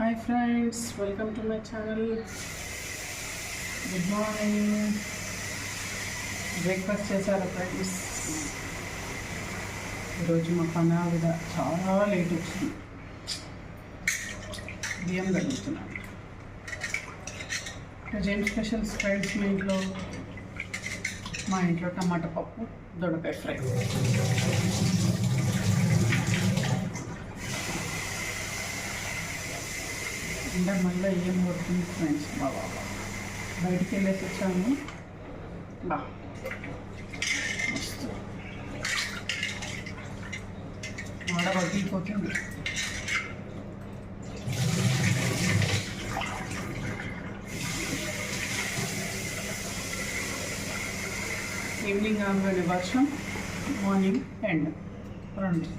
Hi friends, welcome to my channel. Good morning. Breakfast చేశారా friends? ఈరోజు మా పనావిడ చాలా లేట్ వచ్చింది. బియ్యం కలుగుతున్నాను. ఈరోజు ఏం స్పెషల్స్ ఫ్రెండ్స్ మా ఇంట్లో టమాటా పప్పు, దొండకాయ ఫ్రై. అంటే మళ్ళీ ఏం కొడుతుంది ఫ్రెండ్స్. బాబా బయటికి వెళ్ళేసి వచ్చాము. బా మస్తు ఆడ పగిలిపోతుంది. ఈవినింగ్ ఆమె వర్షం, మార్నింగ్ ఎండ్ రెండు.